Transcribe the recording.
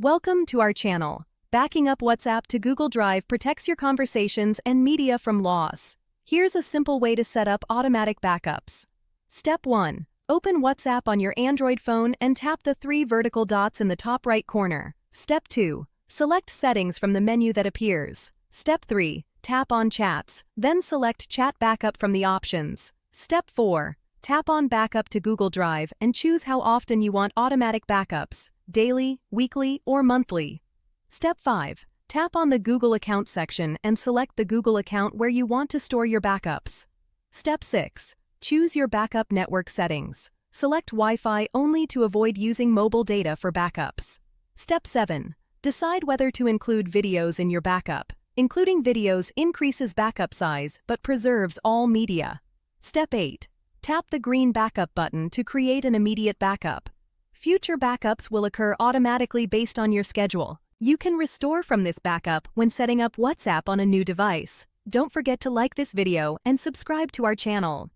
Welcome to our channel. Backing up WhatsApp to Google Drive protects your conversations and media from loss. Here's a simple way to set up automatic backups. Step 1. Open WhatsApp on your Android phone and tap the 3 vertical dots in the top right corner. Step 2. Select Settings from the menu that appears. Step 3. Tap on Chats, then select Chat Backup from the options. Step 4. Tap on Backup to Google Drive and choose how often you want automatic backups, daily, weekly, or monthly. Step 5. Tap on the Google Account section and select the Google account where you want to store your backups. Step 6. Choose your backup network settings. Select Wi-Fi only to avoid using mobile data for backups. Step 7. Decide whether to include videos in your backup. Including videos increases backup size but preserves all media. Step 8. Tap the green backup button to create an immediate backup. Future backups will occur automatically based on your schedule. You can restore from this backup when setting up WhatsApp on a new device. Don't forget to like this video and subscribe to our channel.